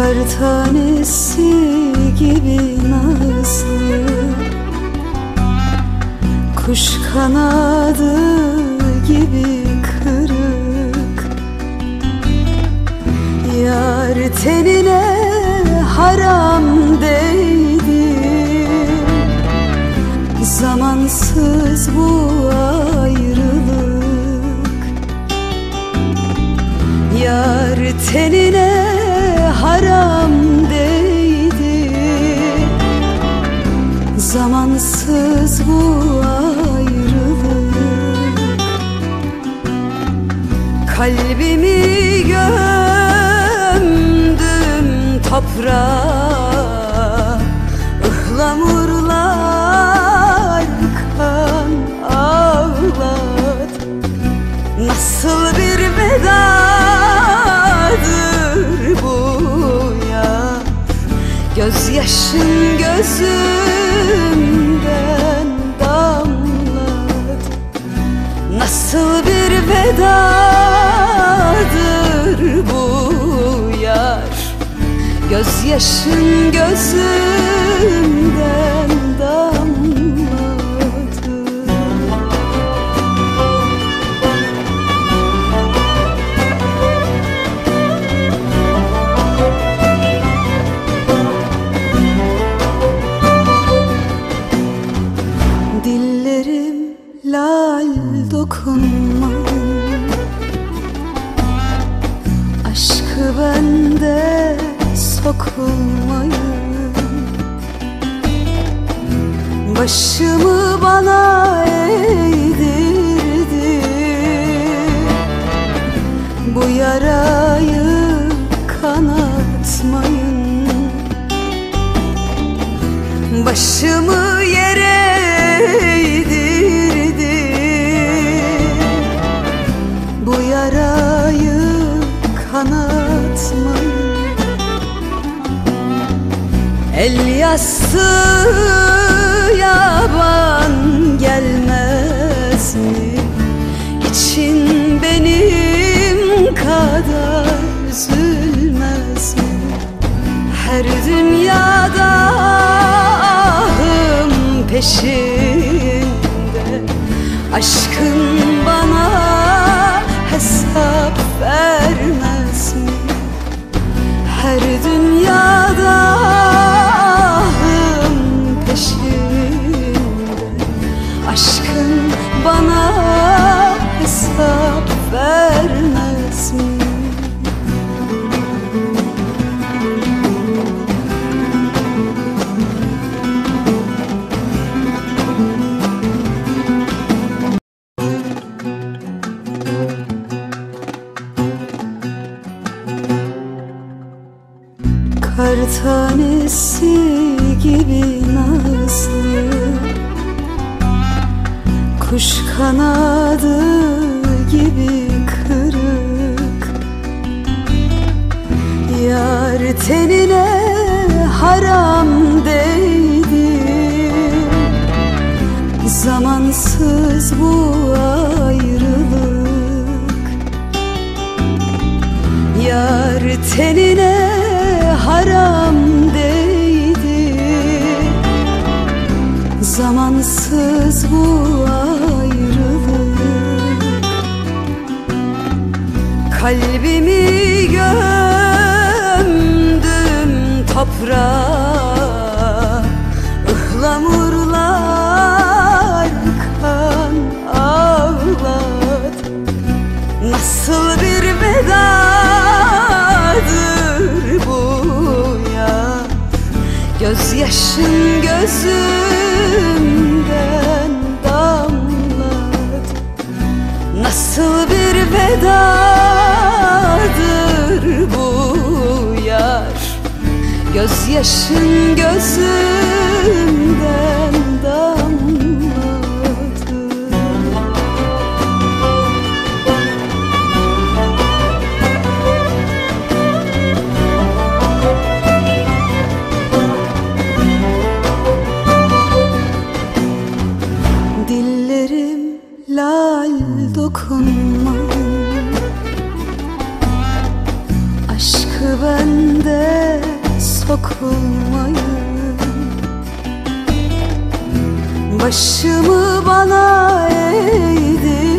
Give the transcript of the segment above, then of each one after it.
Kar tanesi gibi nazlı, kuş kanadı gibi kırık. Yar tenine haram değdi, zamansız bu ayrılık. Yar tenine haram değdi, zamansız bu ayrılık. Kalbimi gömdüm toprağa, ıhlamurlar kan ağlat. Nasıl bir vedadır bu ya, gözyaşın gözümden damlat. Nasıl bir vedadır bu yar, gözyaşın gözümden damlat. Dillerim lal dokunmayın, aşkı bende sokulmayın. Başımı bana eğdirdi, bu yarayı kanatmayın. Başımı yere eğdirdi, bu yarayı kanatmayın. El yastığı yaban gelmez mi? İçin benim kadar üzülmez mi? Her dünyada ahım peşinde, aşkın bana hesap vermez mi? Her dünyada ahım peşinde, aşkın bana hesap vermez mi? Kar tanesi gibi nazlı, kuş kanadı gibi kırık. Yar tenine haram değdi, zamansız bu ayrılık. Yar tenine haram değdi, zamansız bu ayrılık. Kalbimi gömdüm toprağa, ıhlamurlar kan ağlat. Nasıl bir vedadır bu ya, gözyaşın gözümden damlat. Nasıl bir vedadır bu yar, gözyaşın gözümden damlat. Dillerim lal dokunmayın, aşkı bende sokulmayın. Başımı bana eğdirdi,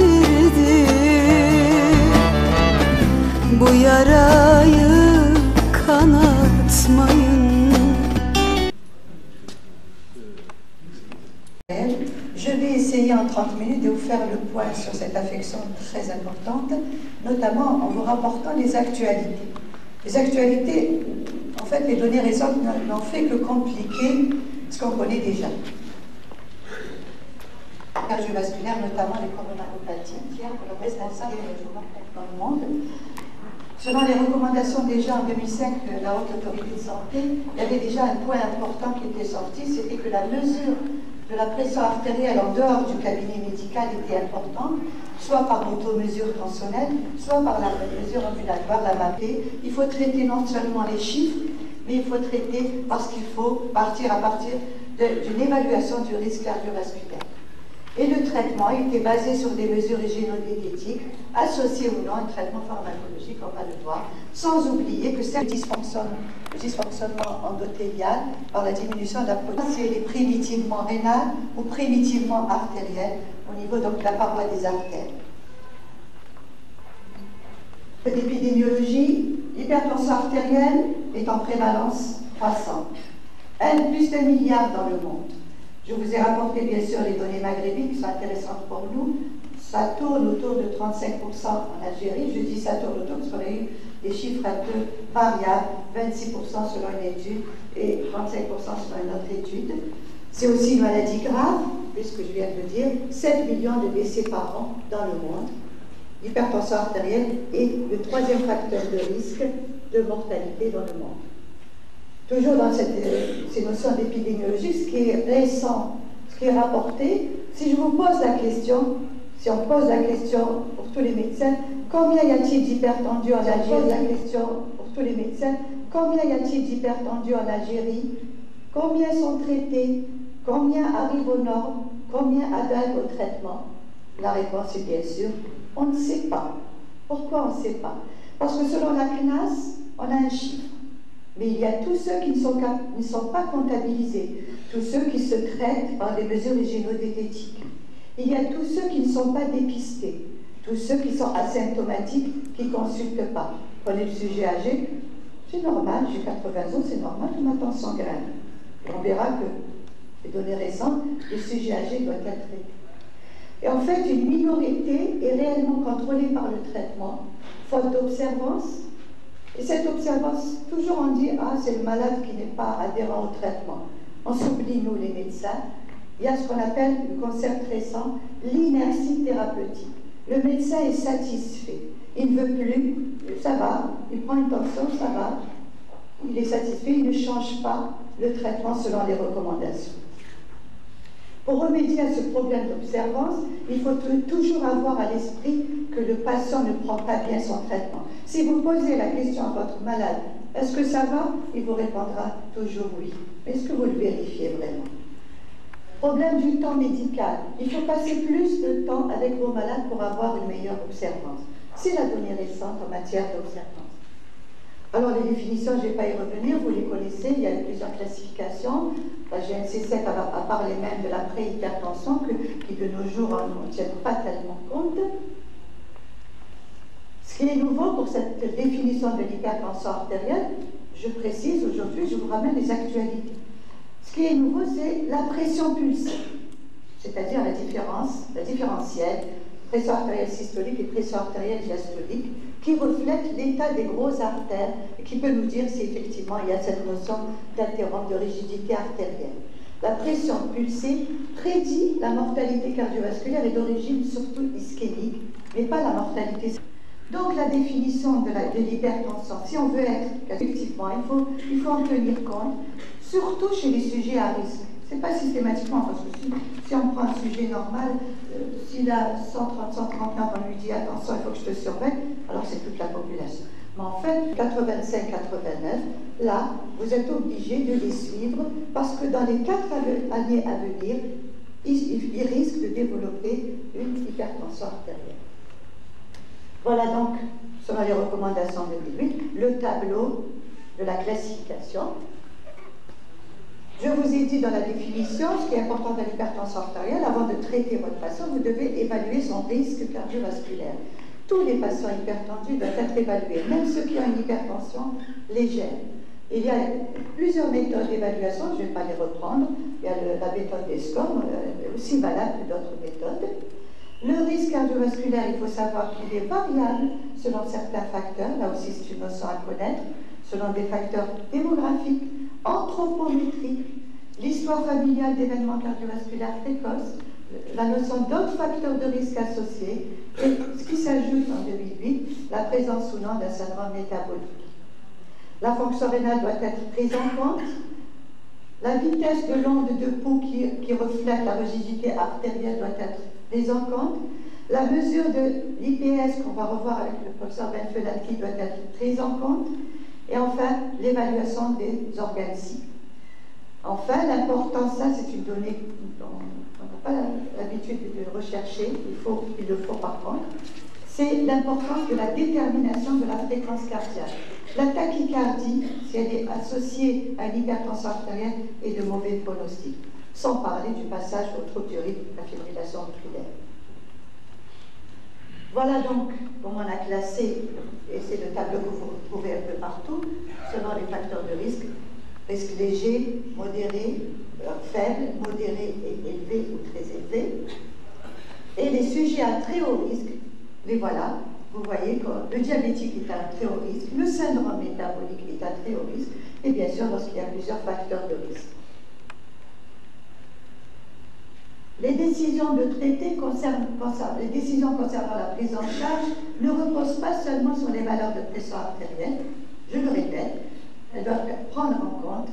bu yarayı kanatmayın. Je vais essayer en 30 minutes de vous faire le point sur cette affection très importante, notamment en vous rapportant les actualités. Les actualités, en fait, les données récentes n'ont fait que compliquer ce qu'on connaît déjà. Cardiovasculaire, notamment les coronaropathies, qui est responsable dans le monde. Selon les recommandations déjà en 2005 de la Haute Autorité de Santé, il y avait déjà un point important qui était sorti, c'était que la mesure de la pression artérielle en dehors du cabinet médical était importante, soit par automesure tensionnelle, soit par la mesure ambulatoire, la MAP. Il faut traiter non seulement les chiffres, mais il faut traiter parce qu'il faut partir à partir d'une évaluation du risque cardiovasculaire. Et le traitement était basé sur des mesures hygiéno-diététiques, associées ou non à un traitement pharmacologique, on va le voir, sans oublier que c'est le dysfonctionnement endothélial par la diminution de la production, c'est les primitivement rénales ou primitivement artérielles au niveau donc de la paroi des artères. L'épidémiologie, l'hypertension artérielle est en prévalence croissante. Elle, plus d'1 milliard dans le monde. Je vous ai rapporté bien sûr les données maghrébines qui sont intéressantes pour nous. Ça tourne autour de 35% en Algérie. Je dis ça tourne autour parce qu'on a eu des chiffres un peu variables, 26% selon une étude et 35% selon une autre étude. C'est aussi une maladie grave, puisque je viens de le dire, 7 millions de décès par an dans le monde. L'hypertension artérielle est le 3e facteur de risque de mortalité dans le monde. Toujours dans ces notions d'épidémiologie, ce qui est récent, ce qui est rapporté, si je vous pose la question, si on pose la question pour tous les médecins, combien y a-t-il d'hypertendus en Algérie? Je pose la question pour tous les médecins, combien y a-t-il d'hypertendus en Algérie? Combien sont traités? Combien arrivent aux normes? Combien adhèrent au traitement? La réponse est bien sûr, on ne sait pas. Pourquoi on ne sait pas? Parce que selon la CNAS, on a un chiffre. Mais il y a tous ceux qui ne sont pas comptabilisés, tous ceux qui se traitent par des mesures hygiéno-diététiques. Il y a tous ceux qui ne sont pas dépistés, tous ceux qui sont asymptomatiques, qui ne consultent pas. Prenez le sujet âgé, c'est normal, j'ai 80 ans, c'est normal que ma tension grimpe. Et on verra que, les données récentes, le sujet âgé doit être traité. Et en fait, une minorité est réellement contrôlée par le traitement, faute d'observance. Et cette observance, toujours on dit, ah, c'est le malade qui n'est pas adhérent au traitement. On s'oublie, nous, les médecins. Il y a ce qu'on appelle, le concept récent, l'inertie thérapeutique. Le médecin est satisfait. Il ne veut plus, ça va, il prend une tension, ça va. Il est satisfait, il ne change pas le traitement selon les recommandations. Pour remédier à ce problème d'observance, il faut toujours avoir à l'esprit que le patient ne prend pas bien son traitement. Si vous posez la question à votre malade, est-ce que ça va? Il vous répondra toujours oui. Est-ce que vous le vérifiez vraiment? Problème du temps médical. Il faut passer plus de temps avec vos malades pour avoir une meilleure observance. C'est la donnée récente en matière d'observance. Alors les définitions, je ne vais pas y revenir, vous les connaissez, il y a plusieurs classifications. La GNC7 a parlé même de la pré-hypertension qui de nos jours on ne tient pas tellement compte. Ce qui est nouveau pour cette définition de l'hypertension artérielle, je précise aujourd'hui, je vous ramène les actualités. Ce qui est nouveau, c'est la pression pulsée, c'est-à-dire la différentielle, pression artérielle systolique et pression artérielle diastolique, qui reflète l'état des grosses artères et qui peut nous dire si effectivement il y a cette notion d'interrompe de rigidité artérielle. La pression pulsée prédit la mortalité cardiovasculaire et d'origine surtout ischémique, mais pas la mortalité. Donc la définition de l'hypertension, si on veut être, effectivement, il faut en tenir compte, surtout chez les sujets à risque. Ce n'est pas systématiquement, parce que si on prend un sujet normal, s'il a 130, 139, on lui dit attention, il faut que je te surveille, alors c'est toute la population. Mais en fait, 85, 89, là, vous êtes obligé de les suivre parce que dans les 4 années à venir, ils risquent de développer une hypertension artérielle. Voilà donc, selon les recommandations de 2008, le tableau de la classification. Je vous ai dit dans la définition, ce qui est important dans l'hypertension artérielle, avant de traiter votre patient, vous devez évaluer son risque cardiovasculaire. Tous les patients hypertendus doivent être évalués, même ceux qui ont une hypertension légère. Il y a plusieurs méthodes d'évaluation, je ne vais pas les reprendre. Il y a la méthode des SCORM, aussi valable que d'autres méthodes. Le risque cardiovasculaire, il faut savoir qu'il est variable selon certains facteurs, là aussi c'est une notion à connaître, selon des facteurs démographiques, anthropométriques, l'histoire familiale d'événements cardiovasculaires précoces, la notion d'autres facteurs de risque associés, et ce qui s'ajoute en 2008, la présence ou non d'un syndrome métabolique. La fonction rénale doit être prise en compte. La vitesse de l'onde de pouls qui reflète la rigidité artérielle doit être prise en compte. La mesure de l'IPS qu'on va revoir avec le professeur Benfelati doit être prise en compte. Et enfin, l'évaluation des organes cibles. Enfin, l'importance, ça c'est une donnée qu'on n'a pas l'habitude de rechercher, il le faut par contre, c'est l'importance de la détermination de la fréquence cardiaque. La tachycardie, si elle est associée à une hypertension artérielle, est de mauvais pronostic, sans parler du passage au trouble du rythme, la fibrillation auriculaire. Voilà donc comment on a classé, et c'est le tableau que vous retrouvez un peu partout, selon les facteurs de risque, risque léger, modéré, faible, modéré et élevé ou très élevé. Et les sujets à très haut risque, les voilà. Vous voyez que le diabétique est à très haut risque, le syndrome métabolique est à très haut risque, et bien sûr lorsqu'il y a plusieurs facteurs de risque. Les décisions de traité les décisions concernant la prise en charge ne reposent pas seulement sur les valeurs de pression artérielle, je le répète, elles doivent prendre en compte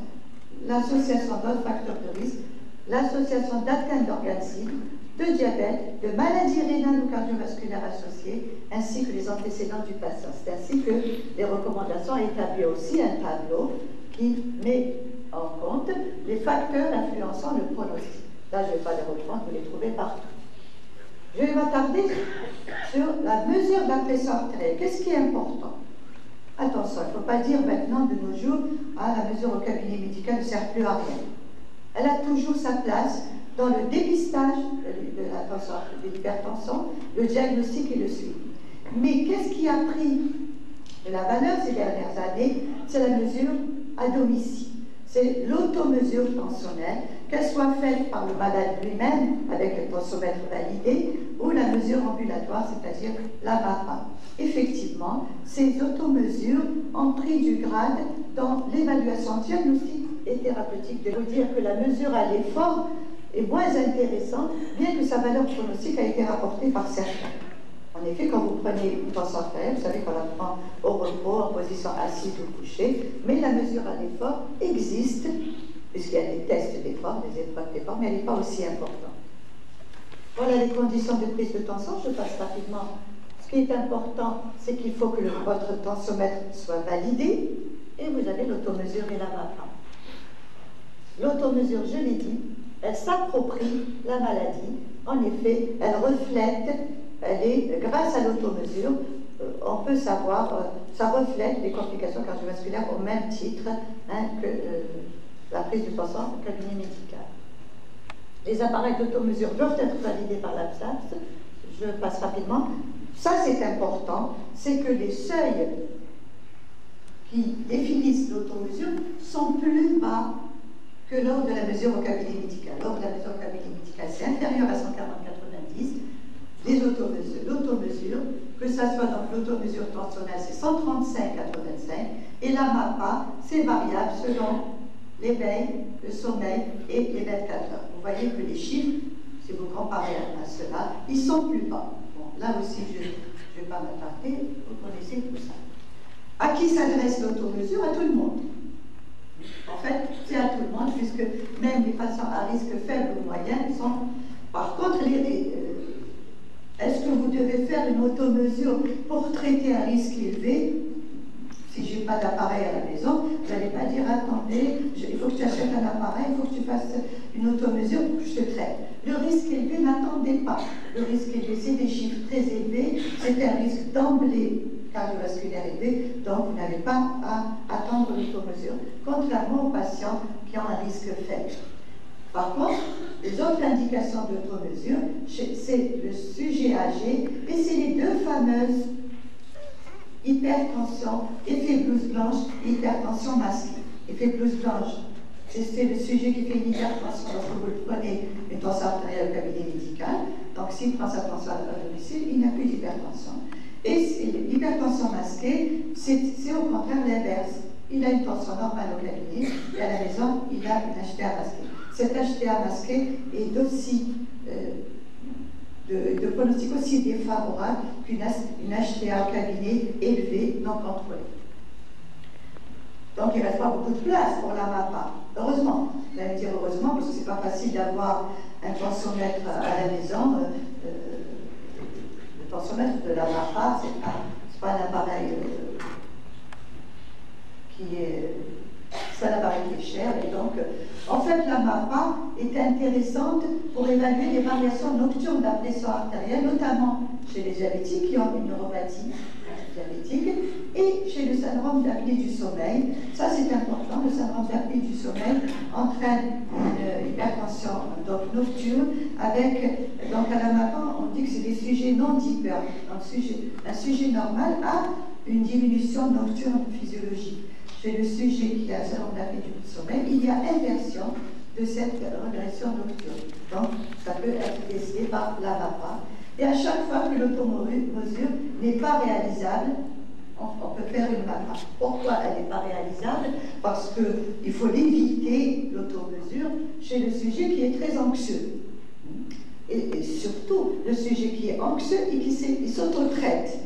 l'association d'autres facteurs de risque, l'association d'atteinte d'organes cibles, de diabète, de maladies rénales ou cardiovasculaires associées, ainsi que les antécédents du patient. C'est ainsi que les recommandations établissent aussi un tableau qui met en compte les facteurs influençant le pronostic. Là, je ne vais pas les reprendre, vous les trouvez partout. Je vais m'attarder sur la mesure de la pression artérielle. Qu'est-ce qui est important? Attention, il ne faut pas dire maintenant de nos jours, la mesure au cabinet médical ne sert plus à rien. Elle a toujours sa place dans le dépistage de l'hypertension, le diagnostic et le suivi. Mais qu'est-ce qui a pris de la valeur ces dernières années? C'est la mesure à domicile. C'est l'automesure tensionnelle, qu'elle soit faite par le malade lui-même, avec le tensiomètre validé, ou la mesure ambulatoire, c'est-à-dire la MAPA. Effectivement, ces automesures ont pris du grade dans l'évaluation diagnostique et thérapeutique. Je veux dire que la mesure à l'effort est moins intéressante, bien que sa valeur pronostique a été rapportée par certains. En effet, quand vous prenez une tension artérielle, vous savez qu'on la prend au repos, en position assise ou couchée, mais la mesure à l'effort existe, puisqu'il y a des tests d'effort, des épreuves d'effort, mais elle n'est pas aussi importante. Voilà les conditions de prise de tension, je passe rapidement. Ce qui est important, c'est qu'il faut que votre tensiomètre soit validé, et vous avez l'automesure et la MAPA. L'automesure, je l'ai dit, elle s'approprie la maladie. En effet, elle reflète, grâce à l'automesure, on peut savoir, ça reflète les complications cardiovasculaires au même titre que la prise de tension au cabinet médical. Les appareils d'automesure doivent être validés par l'ABSAPS. Je passe rapidement. Ça, c'est important, c'est que les seuils qui définissent l'automesure sont plus bas que lors de la mesure au cabinet médical. Lors de la mesure au cabinet médical, c'est inférieur à 140-90. L'automesure, que ça soit dans l'automesure tensionnelle, c'est 135-85, et la MAPA, c'est variable selon l'éveil, le sommeil et les 24 heures. Vous voyez que les chiffres, si vous comparez à cela, ils sont plus bas. Bon, là aussi, je ne vais pas m'attarder, vous connaissez tout ça. À qui s'adresse l'automesure? À tout le monde. En fait, c'est à tout le monde, puisque même les patients à risque faible ou moyen sont... Par contre, est-ce que vous devez faire une automesure pour traiter un risque élevé? Si je n'ai pas d'appareil à la maison, vous n'allez pas dire, attendez, il faut que tu achètes un appareil, il faut que tu fasses une automesure pour que je te traite. Le risque élevé, n'attendez pas. Le risque élevé, c'est des chiffres très élevés, c'est un risque d'emblée cardiovasculaire élevé, donc vous n'avez pas à attendre l'automesure, contrairement aux patients qui ont un risque faible. Par contre, les autres indications d'automesure, c'est le sujet âgé et c'est les deux fameuses hypertension, effet blouse blanche et hypertension masquée. Effet blouse blanche, c'est le sujet qui fait une hypertension lorsque vous le prenez une tension artérielle au cabinet médical. Donc s'il prend sa tension à domicile, il n'y a plus d'hypertension. Et l'hypertension masquée, c'est au contraire l'inverse. Il a une tension normale au cabinet et à la maison, il a une HTA masquée. Cette HTA masquée est d'aussi de pronostic aussi défavorable qu'une HTA au cabinet élevée, non contrôlée. Donc il ne reste pas beaucoup de place pour la MAPA. Heureusement, vous allez me dire heureusement, parce que c'est pas facile d'avoir un tensiomètre à la maison. Le tensiomètre de la MAPA, c'est pas un appareil c'est un appareil qui est cher, et donc, en fait, la MAPA est intéressante pour évaluer les variations nocturnes de la pression artérielle, notamment chez les diabétiques qui ont une neuropathie diabétique, et chez le syndrome d'apnée du sommeil. Ça, c'est important. Le syndrome d'apnée du sommeil entraîne une hypertension donc, nocturne, avec, donc à la MAPA, on dit que c'est des sujets non d'hyper. Un sujet normal a une diminution nocturne physiologique. Chez le sujet qui a un syndrome d'apnée du sommeil, il y a inversion de cette régression nocturne. Donc, ça peut être décidé par la MAPA. Et à chaque fois que l'automesure n'est pas réalisable, on peut faire une MAPA. Pourquoi elle n'est pas réalisable? Parce qu'il faut l'éviter, l'automesure, chez le sujet qui est très anxieux. Et surtout, le sujet qui est anxieux et qui s'auto-traite.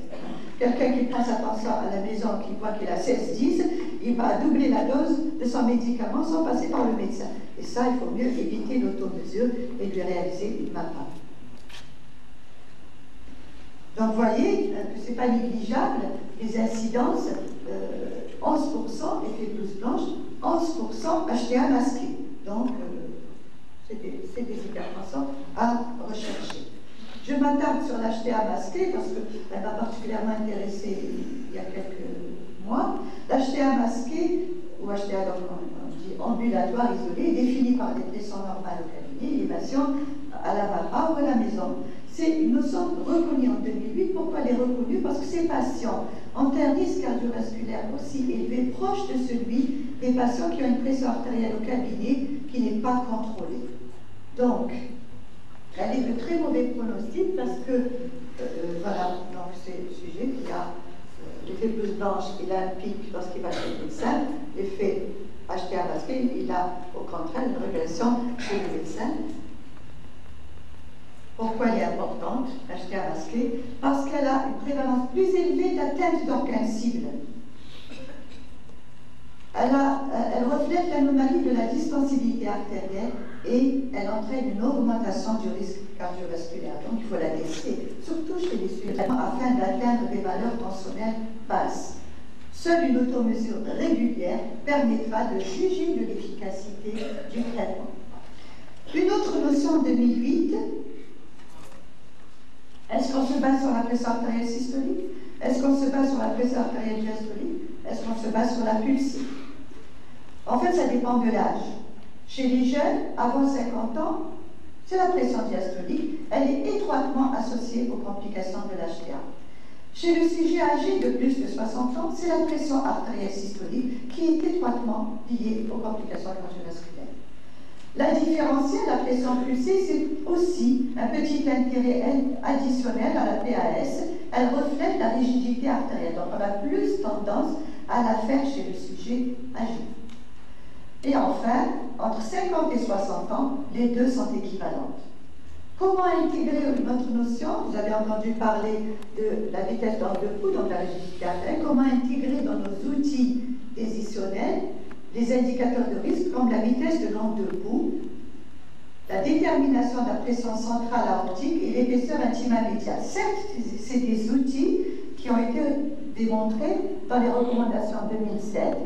Quelqu'un qui prend sa tension à la maison, qui voit qu'il a 16-10, il va doubler la dose de son médicament sans passer par le médecin. Et ça, il faut mieux éviter l'automesure et lui réaliser une MAPA. Donc, vous voyez que ce n'est pas négligeable, les incidences, 11% effet blouse blanche, 11% HTA masqué. Donc, c'est des hypertensions à rechercher. Je m'attarde sur l'HTA masqué parce qu'elle m'a particulièrement intéressée il y a quelques mois. L'HTA masqué, ou HTA donc on dit ambulatoire isolé, est définie par des pressions normales au cabinet, élévation à la MAPA ou à la maison. C'est une notion reconnue en 2008. Pourquoi elle est reconnue? Parce que ces patients ont un risque cardiovasculaire aussi élevé, proche de celui des patients qui ont une pression artérielle au cabinet qui n'est pas contrôlée. Donc, elle est de très mauvais pronostic parce que, voilà, donc c'est le sujet qui a l'effet blouse blanche, il a un pic lorsqu'il va chez le médecin, l'effet HTA masqué, il a au contraire une régression chez le médecin. Pourquoi elle est importante, l'HTA masqué? Parce qu'elle a une prévalence plus élevée d'atteinte d'organes cibles. Elle reflète l'anomalie de la distensibilité artérielle et elle entraîne une augmentation du risque cardiovasculaire. Donc il faut la tester, surtout chez les sujets, afin d'atteindre des valeurs tensionnelles basses. Seule une automesure régulière permettra de juger de l'efficacité du traitement. Une autre notion en 2008, est-ce qu'on se base sur la pression artérielle systolique? Est-ce qu'on se base sur la pression artérielle diastolique? Est-ce qu'on se base sur la pulsie? En fait, ça dépend de l'âge. Chez les jeunes, avant 50 ans, c'est la pression diastolique. Elle est étroitement associée aux complications de l'HTA. Chez le sujet âgé de plus de 60 ans, c'est la pression artérielle systolique qui est étroitement liée aux complications cardiovasculaires. La différentielle, la pression pulsée, c'est aussi un petit intérêt additionnel à la PAS. Elle reflète la rigidité artérielle. Donc, on a plus tendance à la faire chez le sujet âgé. Et enfin, entre 50 et 60 ans, les deux sont équivalentes. Comment intégrer une autre notion? Vous avez entendu parler de la vitesse d'angle de pouls, donc la rigidité artérielle. Comment intégrer dans nos outils décisionnels les indicateurs de risque comme la vitesse de l'angle de pouls, la détermination de la pression centrale aortique et l'épaisseur intima médiane. Certes, c'est des outils qui ont été démontrés dans les recommandations 2007,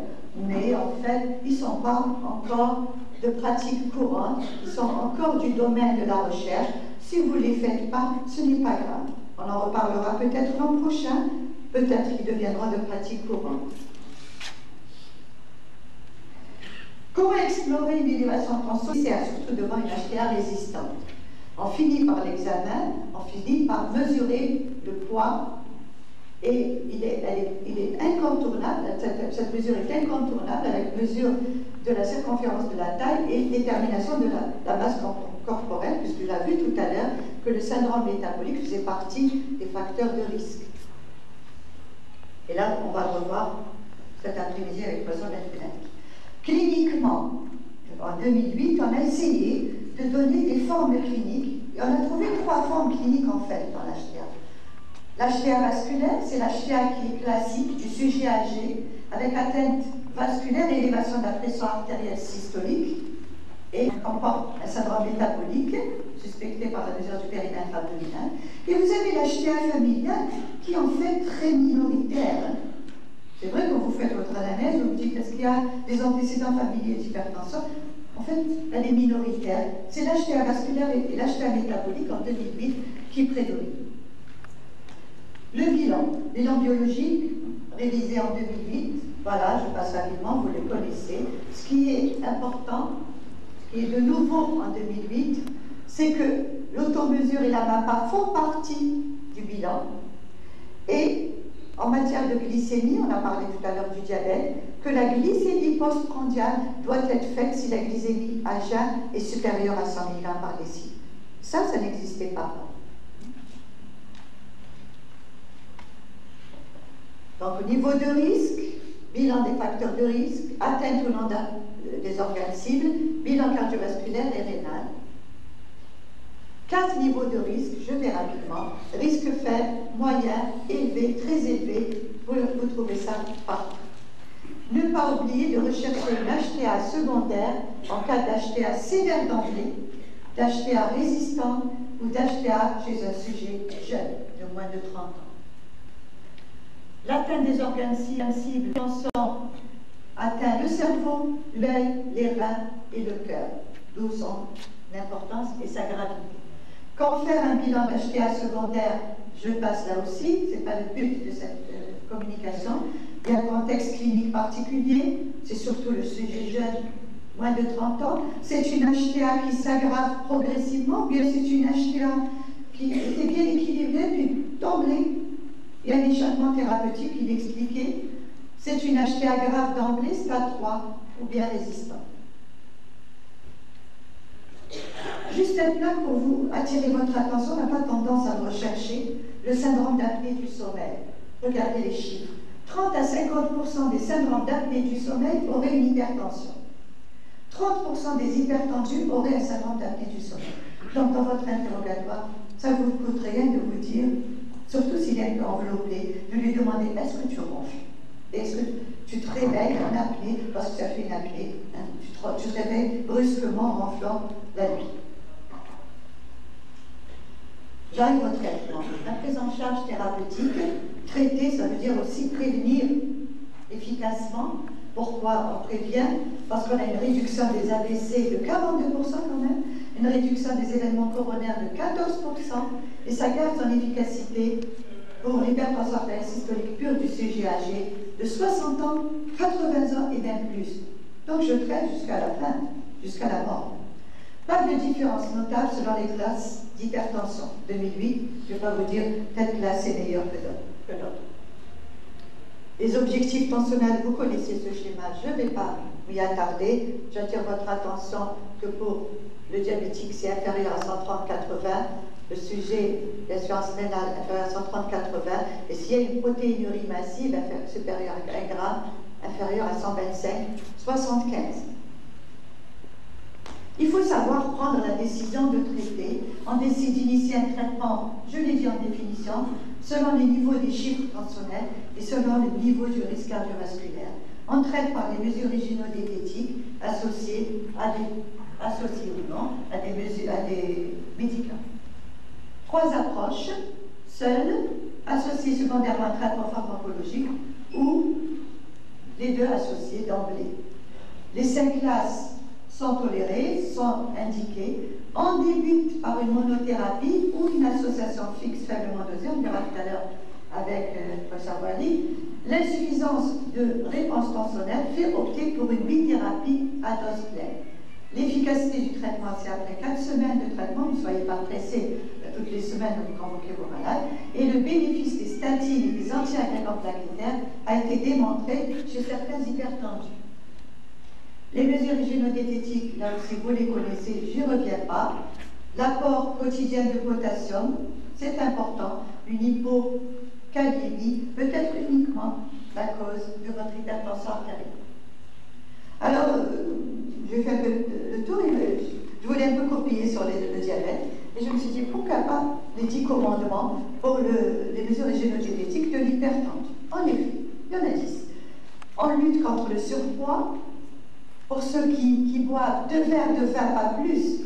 mais en fait, ils ne sont pas encore de pratique courante, ils sont encore du domaine de la recherche. Si vous ne les faites pas, ce n'est pas grave. On en reparlera peut-être l'an prochain, peut-être qu'ils deviendront de pratique courante. Comment explorer une élévation transociale, surtout devant une HTA résistante? On finit par l'examen, on finit par mesurer le poids, et il est incontournable, cette mesure est incontournable avec mesure de la circonférence de la taille et détermination de la masse corporelle, puisque l'as vu tout à l'heure que le syndrome métabolique faisait partie des facteurs de risque. Et là, on va le revoir cet après-midi avec Poisson Benfenaki. Cliniquement, en 2008, on a essayé de donner des formes cliniques, et on a trouvé 3 formes cliniques en fait dans l'HTA. L'HTA vasculaire, c'est l'HTA qui est classique du sujet âgé, avec atteinte vasculaire et élévation de la pression artérielle systolique, et comporte un syndrome métabolique, suspecté par la mesure du périmètre abdominal. Et vous avez l'HTA familiale, qui est en fait très minoritaire. C'est vrai que vous faites votre anamnèse, vous vous dites est-ce qu'il y a des antécédents familiers d'hypertension? En fait, elle est minoritaire. C'est l'HTA vasculaire et l'HTA métabolique en 2008 qui prédominent. Le bilan biologique, révisé en 2008, voilà, je passe rapidement, vous le connaissez. Ce qui est important, ce qui est de nouveau en 2008, c'est que l'automesure et la MAPA font partie du bilan. Et en matière de glycémie, on a parlé tout à l'heure du diabète, que la glycémie postprandiale doit être faite si la glycémie à jeun est supérieure à 100 mg par décilitre. Ça n'existait pas avant. Donc, au niveau de risque, bilan des facteurs de risque, atteinte ou non des organes cibles, bilan cardiovasculaire et rénal. 4 niveaux de risque, je vais rapidement. Risque faible, moyen, élevé, très élevé, vous trouvez ça partout. Ne pas oublier de rechercher une HTA secondaire en cas d'HTA sévère d'emblée, d'HTA résistant ou d'HTA chez un sujet jeune, de moins de 30 ans. L'atteinte des organes cibles sont atteint le cerveau, l'œil, les reins et le cœur, d'où son importance et sa gravité. Quand faire un bilan d'HTA secondaire, je passe là aussi, ce n'est pas le but de cette communication. Il y a un contexte clinique particulier, c'est surtout le sujet jeune, moins de 30 ans. C'est une HTA qui s'aggrave progressivement, bien c'est une HTA qui était bien équilibrée, puis d'emblée, il y a un échappement thérapeutique, il expliquait. C'est une HTA grave d'emblée, stade 3, ou bien résistant. Juste un plan pour vous attirer votre attention, on n'a pas tendance à le rechercher, le syndrome d'apnée du sommeil. Regardez les chiffres. 30 à 50% des syndromes d'apnée du sommeil auraient une hypertension. 30% des hypertendus auraient un syndrome d'apnée du sommeil. Donc, dans votre interrogatoire, ça ne vous coûte rien de vous dire, surtout s'il est un peu enveloppé, de lui demander est-ce que tu ronfles? Est-ce que tu te réveilles en apnée parce que tu as fait une apnée, hein, tu te réveilles brusquement en ronflant la nuit. J'arrive au traitement. La prise en charge thérapeutique, traiter, ça veut dire aussi prévenir efficacement. Pourquoi on prévient? Parce qu'on a une réduction des AVC de 42% quand même, une réduction des événements coronaires de 14%, et ça garde son efficacité pour l'hypertension artérielle systolique pure du sujet âgé de 60 ans, 80 ans et même plus. Donc je traite jusqu'à la fin, jusqu'à la mort. Pas de différence notable selon les classes d'hypertension. 2008, je ne vais pas vous dire telle classe est meilleure que l'autre. Les objectifs tensionnels, vous connaissez ce schéma, je ne vais pas m'y attarder. J'attire votre attention que pour le diabétique, c'est inférieur à 130-80, le sujet d'assurance rénale inférieur à 130-80, et s'il y a une protéinurie massive supérieure à 1 gramme, inférieure à 125-75. Il faut savoir prendre la décision de traiter. On décide d'initier un traitement, je l'ai dit en définition, selon les niveaux des chiffres tensionnels et selon le niveau du risque cardiovasculaire. On traite par des mesures régionodététiques associées ou non à des médicaments. 3 approches, seules, associées secondairement à un traitement pharmacologique ou les deux associés d'emblée. Les 5 classes sont tolérées, sont indiquées. On débute par une monothérapie ou une association fixe faiblement dosée, on verra tout à l'heure avec le professeur Wally, l'insuffisance de réponse tensionnelle fait opter pour une bithérapie à dose pleine. L'efficacité du traitement, c'est après 4 semaines de traitement, ne soyez pas pressés toutes les semaines vous convoquez vos malades, et le bénéfice des statines et des anti-agrégants plaquettaires a été démontré chez certains hypertendus. Les mesures hygiénodiététiques, là aussi vous les connaissez, j'y reviens pas. L'apport quotidien de potassium, c'est important. Une hypokaliémie peut être uniquement la cause de votre hypertension artérielle. Alors, j'ai fait un peu le tour, je voulais un peu copier sur le diabète, et je me suis dit, pourquoi pas les 10 commandements pour les mesures hygiénodiététiques de l'hypertension. En effet, il y en a 10. On lutte contre le surpoids. Pour ceux qui boivent 2 verres de vin, pas plus,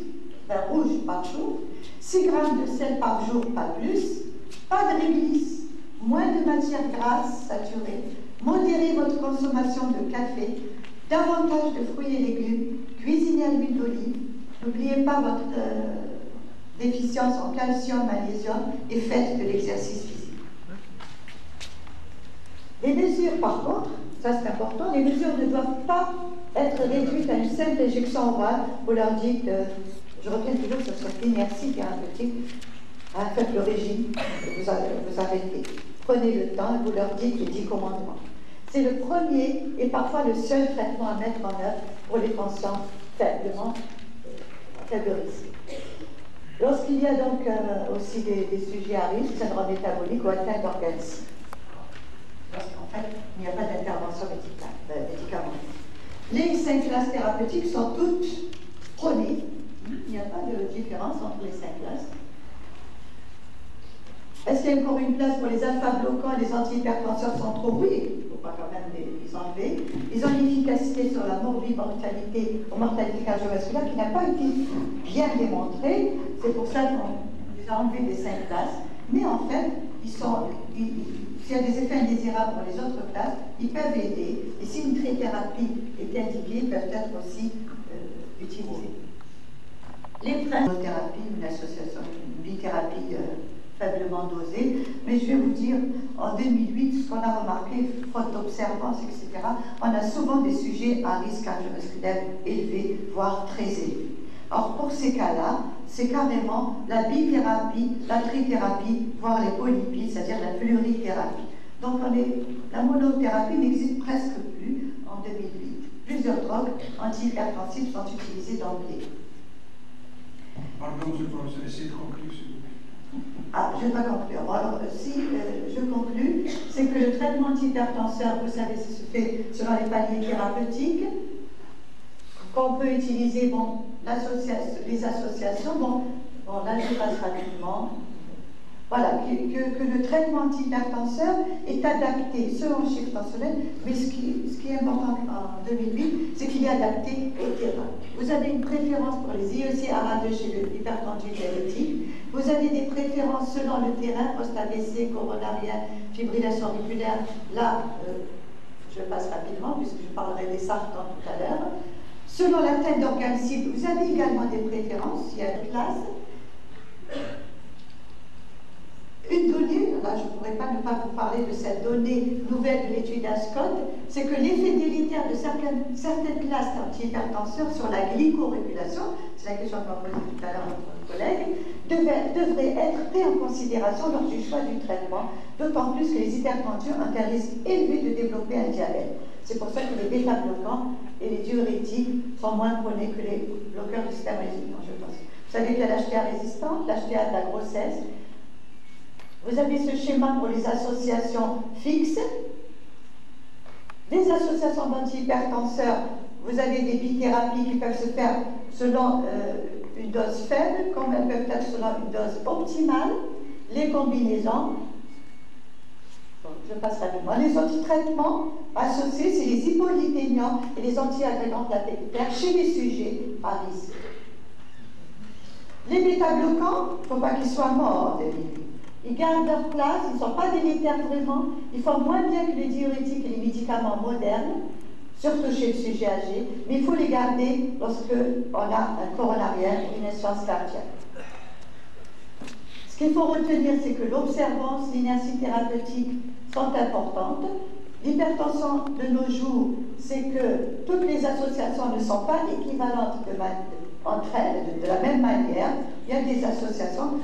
vin rouge, pas chaud, 6 grammes de sel par jour, pas plus, pas de réglisse, moins de matières grasses saturées, modérez votre consommation de café, davantage de fruits et légumes, cuisinez à l'huile d'olive, n'oubliez pas votre déficience en calcium, magnésium et faites de l'exercice physique. Les mesures, par contre, ça c'est important, les mesures ne doivent pas être réduites à une simple injection orale. Vous leur dites, je reviens toujours sur cette inertie thérapeutique, faites le régime, vous arrêtez. Prenez le temps et vous leur dites les 10 commandements. C'est le premier et parfois le seul traitement à mettre en œuvre pour les patients faible risque. Lorsqu'il y a donc aussi des sujets à risque, syndrome métabolique ou atteinte d'organes cibles, parce qu'en fait, il n'y a pas d'intervention médicamenteuse. Les 5 classes thérapeutiques sont toutes prônées. Il n'y a pas de différence entre les 5 classes. Est-ce qu'il y a encore une place pour les alpha-bloquants et les antihypertenseurs centraux? Oui, il ne faut pas quand même les enlever. Ils ont une efficacité sur la morbimortalité ou mortalité cardiovasculaire qui n'a pas été bien démontrée. C'est pour ça qu'on les a enlevés des 5 classes. Mais en fait, s'il y a des effets indésirables pour les autres classes, ils peuvent aider. Et si une trithérapie est indiquée, ils peuvent être aussi utilisés. Les principes de thérapie, une association, une bithérapie faiblement dosée, mais je vais vous dire, en 2008, ce qu'on a remarqué, faute d'observance, etc., on a souvent des sujets à risque cardiovasculaire élevé, voire très élevé. Alors pour ces cas-là, c'est carrément la bithérapie, la trithérapie, voire les polypides, c'est-à-dire la plurithérapie. Donc la monothérapie n'existe presque plus en 2008. Plusieurs drogues antihypertensives sont utilisées d'emblée. Pardon, monsieur le professeur, essayez de conclure, s'il vous plaît. Ah, je ne vais pas conclure. Alors, si je conclus, c'est que le traitement antihypertenseur, vous savez, ça se fait selon les paliers thérapeutiques, qu'on peut utiliser, bon, les associations, bon là je passe rapidement. Voilà, que le traitement antihypertenseur est adapté selon le chiffre tensionnel, mais ce qui est important en 2008, c'est qu'il est adapté au terrain. Vous avez une préférence pour les IEC ARA2 chez l'hypertendu diabétique, vous avez des préférences selon le terrain, post-AVC, coronarien, fibrillation auriculaire. Là, je passe rapidement puisque je parlerai des sartans tout à l'heure. Selon la tête d'organe cible, vous avez également des préférences, il y a une classe. Une donnée, là je ne pourrais pas ne pas vous parler de cette donnée nouvelle de l'étude ASCOT, c'est que l'effet délétère de certaines classes d'antihypertenseurs sur la glycorégulation, c'est la question que m'a posée tout à l'heure notre collègue, devrait être pris en considération lors du choix du traitement, d'autant plus que les hypertendus ont un risque élevé de développer un diabète. C'est pour ça que les bêta-bloquants et les diurétiques sont moins prônés que les bloqueurs du système résistant, je pense. Vous savez qu'il y a l'HTA résistant, l'HTA de la grossesse. Vous avez ce schéma pour les associations fixes. Les associations d'antihypertenseurs, vous avez des bithérapies qui peuvent se faire selon une dose faible, comme elles peuvent être selon une dose optimale. Les combinaisons, je passe rapidement. Les autres traitements associés, c'est les hypolipémiants et les antiagrégants plaquettaires chez les sujets à risque. Les bêta-bloquants, il ne faut pas qu'ils soient morts, ils gardent leur place, ils ne sont pas délétères vraiment, ils font moins bien que les diurétiques et les médicaments modernes, surtout chez le sujet âgé, mais il faut les garder lorsqu'on a un coronarien ou une insuffisance cardiaque. Ce Ce qu'il faut retenir, c'est que l'observance, l'inertie thérapeutique sont importantes. L'hypertension de nos jours, c'est que toutes les associations ne sont pas équivalentes entre elles de la même manière. Il y a des associations,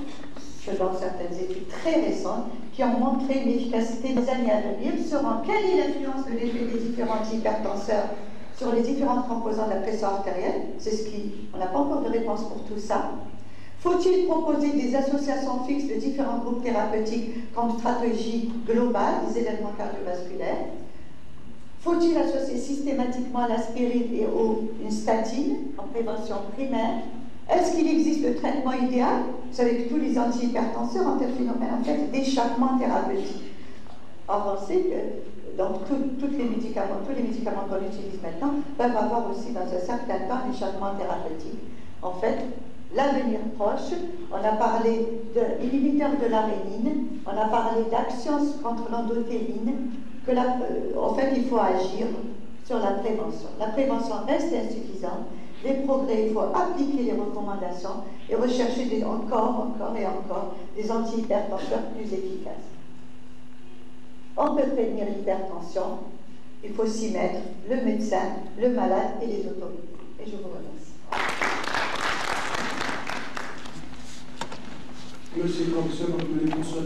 selon certaines études très récentes, qui ont montré une efficacité des années à venir. Quelle est l'influence de l'effet des différents hypertenseurs sur les différentes composantes de la pression artérielle? On n'a pas encore de réponse pour tout ça. Faut-il proposer des associations fixes de différents groupes thérapeutiques comme stratégie globale des événements cardiovasculaires? Faut-il associer systématiquement l'aspirine et une statine en prévention primaire? Est-ce qu'il existe le traitement idéal? Vous savez que tous les antihypertenseurs ont un phénomène en fait d'échappement thérapeutique. Or, on sait que donc, tous les médicaments qu'on utilise maintenant peuvent avoir aussi dans un certain temps un échappement thérapeutique. En fait, l'avenir proche, on a parlé d'inhibiteurs de l'arénine, on a parlé d'action contre l'endothéline, en fait, il faut agir sur la prévention. La prévention reste insuffisante. Les progrès, il faut appliquer les recommandations et rechercher encore et encore des antihypertenseurs plus efficaces. On peut prévenir l'hypertension, il faut s'y mettre, le médecin, le malade et les autorités. Et je vous remercie. Monsieur le professeur, vous voulez qu'on soit